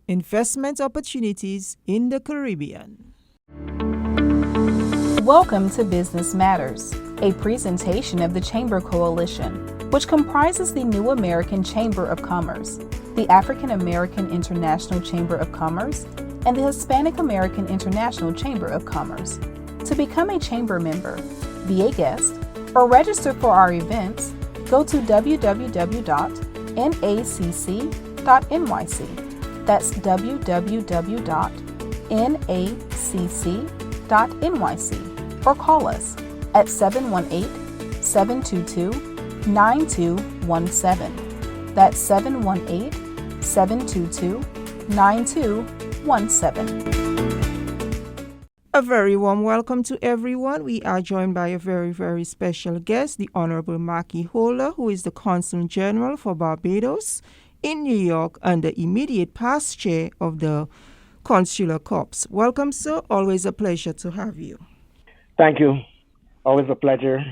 Investment Opportunities in the Caribbean. Welcome to Business Matters, a presentation of the Chamber Coalition, which comprises the New American Chamber of Commerce, the African American International Chamber of Commerce, and the Hispanic American International Chamber of Commerce. To become a chamber member, be a guest, or register for our events, go to www.nacc.nyc. That's www.nacc.nyc, or call us at 718-722-9217. That's 718-722-9217. A very warm welcome to everyone. We are joined by a very, very special guest, the Honorable Mackie, who is the Consul General for Barbados in New York and the immediate past chair of the Consular Corps. Welcome, sir. Always a pleasure to have you. Thank you. Always a pleasure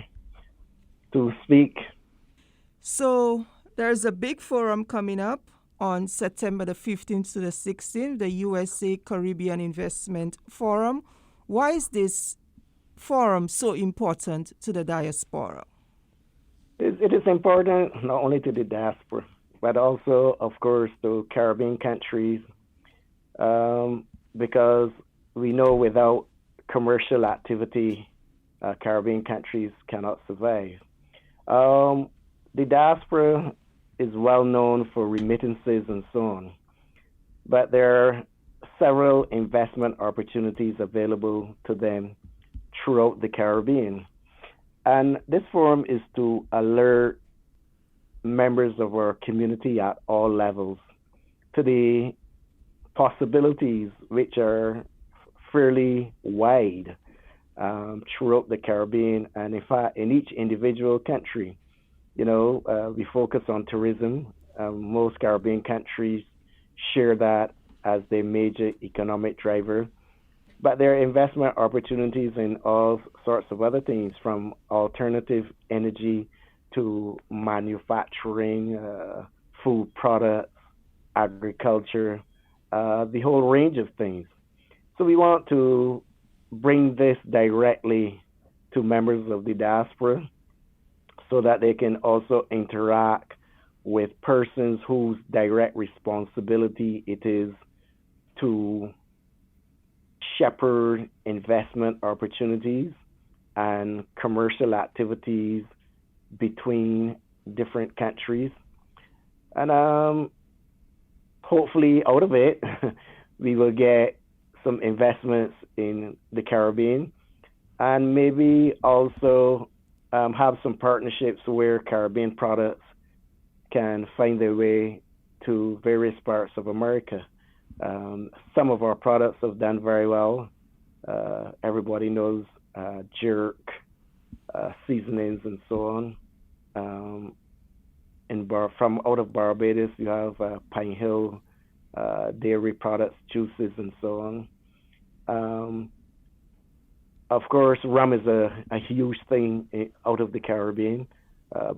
to speak. So there's a big forum coming up on September the 15th to the 16th, the USA Caribbean Investment Forum. Why is this forum so important to the diaspora? It is important not only to the diaspora, but also, of course, to Caribbean countries, because we know without commercial activity, Caribbean countries cannot survive. The diaspora is well known for remittances and so on, but there are several investment opportunities available to them throughout the Caribbean. And this forum is to alert members of our community at all levels to the possibilities, which are fairly wide throughout the Caribbean, and in fact in each individual country. We focus on tourism. Most Caribbean countries share that as their major economic driver, but there are investment opportunities in all sorts of other things, from alternative energy to manufacturing, food products, agriculture, the whole range of things. So we want to bring this directly to members of the diaspora so that they can also interact with persons whose direct responsibility it is to shepherd investment opportunities and commercial activities between different countries. And hopefully out of it, we will get some investments in the Caribbean, and maybe also have some partnerships where Caribbean products can find their way to various parts of America. Some of our products have done very well. Everybody knows jerk, seasonings, and so on. From out of Barbados, you have Pine Hill, dairy products, juices, and so on. Of course, rum is a huge thing out of the Caribbean.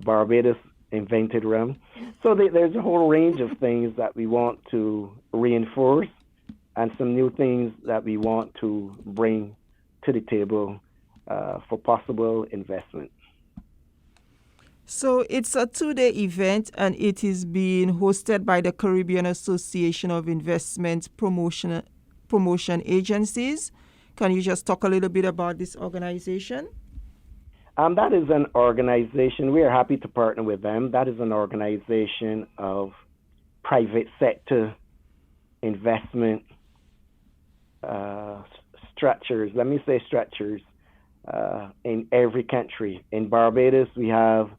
Barbados invented rum. So there's a whole range of things that we want to reinforce, and some new things that we want to bring to the table for possible investment. So it's a 2-day event, and it is being hosted by the Caribbean Association of Investment Promotion Agencies. Can you just talk a little bit about this organization? That is an organization, we are happy to partner with them. That is an organization of private sector investment structures. Let me say structures in every country. In Barbados, we have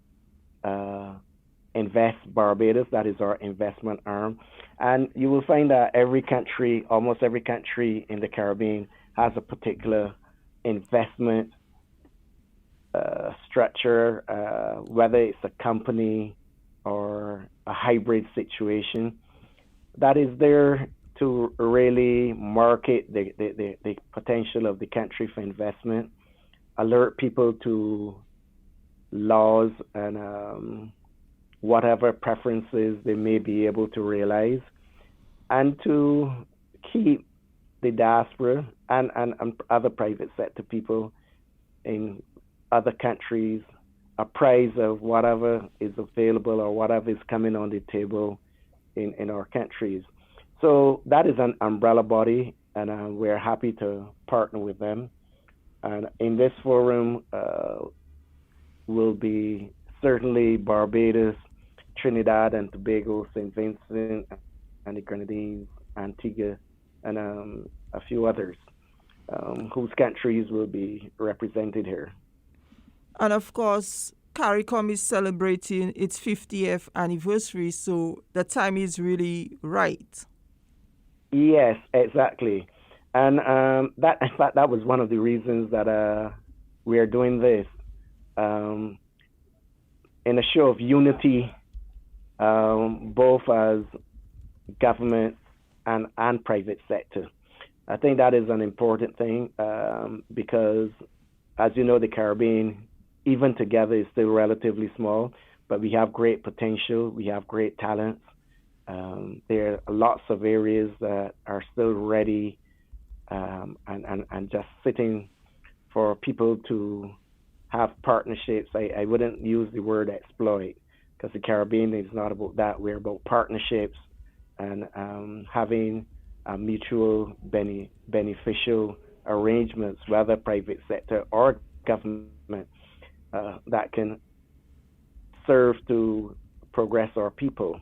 Invest Barbados, that is our investment arm. And you will find that almost every country in the Caribbean has a particular investment structure, whether it's a company or a hybrid situation, that is there to really market the potential of the country for investment, alert people to laws and whatever preferences they may be able to realize, and to keep the diaspora and other private sector people in other countries apprised of whatever is available or whatever is coming on the table in our countries. So that is an umbrella body, and we're happy to partner with them. And in this forum will be certainly Barbados, Trinidad and Tobago, St. Vincent and the Grenadines, Antigua, and a few others whose countries will be represented here. And of course, CARICOM is celebrating its 50th anniversary, so the time is really right. Yes, exactly. And that, in fact, that was one of the reasons that we are doing this in a show of unity, both as government and private sector. I think that is an important thing because, as you know, the Caribbean, even together, is still relatively small, but we have great potential. We have great talents. There are lots of areas that are still ready and just sitting for people to have partnerships. I wouldn't use the word exploit because the Caribbean is not about that. We're about partnerships and having mutual beneficial arrangements, whether private sector or government, that can serve to progress our people.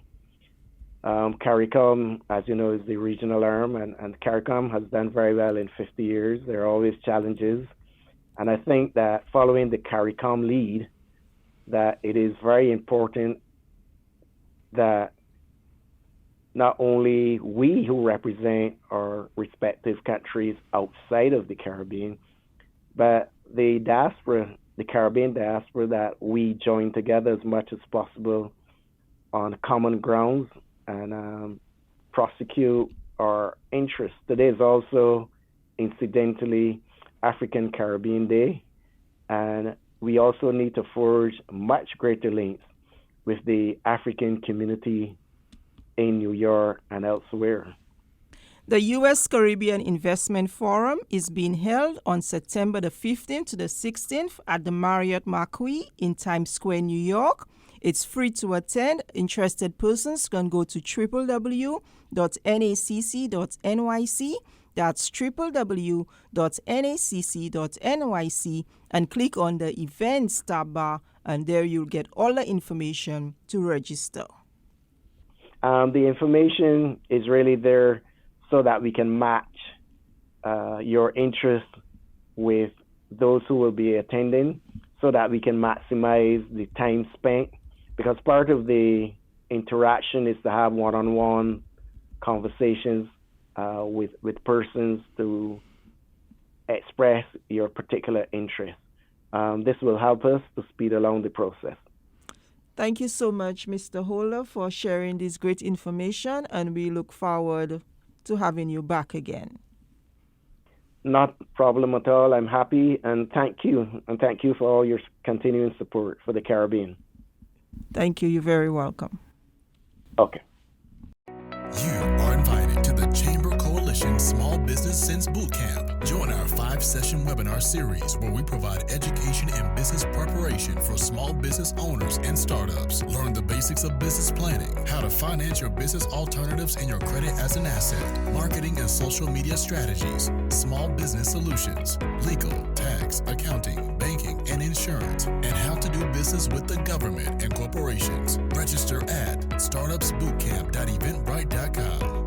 CARICOM, as you know, is the regional arm, and CARICOM has done very well in 50 years. There are always challenges. And I think that following the CARICOM lead, that it is very important that not only we who represent our respective countries outside of the Caribbean, but the diaspora, the Caribbean diaspora, that we join together as much as possible on common grounds and prosecute our interests. Today is also, incidentally, African Caribbean Day, and we also need to forge much greater links with the African community in New York and elsewhere. The U.S. Caribbean Investment Forum is being held on September the 15th to the 16th at the Marriott Mackie in Times Square, New York. It's free to attend. Interested persons can go to www.nacc.nyc. That's www.nacc.nyc and click on the events tab bar, and there you'll get all the information to register. The information is really there so that we can match your interest with those who will be attending, so that we can maximize the time spent, because part of the interaction is to have one-on-one conversations with persons to express your particular interest. This will help us to speed along the process. Thank you so much, Mr. Holder, for sharing this great information, and we look forward to having you back again. Not a problem at all. I'm happy, and thank you. And thank you for all your continuing support for the Caribbean. Thank you. You're very welcome. Okay. You are invited to the Chamber Coalition Small Business Sense Bootcamp. Join our 5-session webinar series where we provide education and business preparation for small business owners and startups. Learn the basics of business planning, how to finance your business alternatives and your credit as an asset, marketing and social media strategies, small business solutions, legal, tax, accounting, banking, and insurance, and how to do business with the government and corporations. Register at startupsbootcamp.eventbrite.com.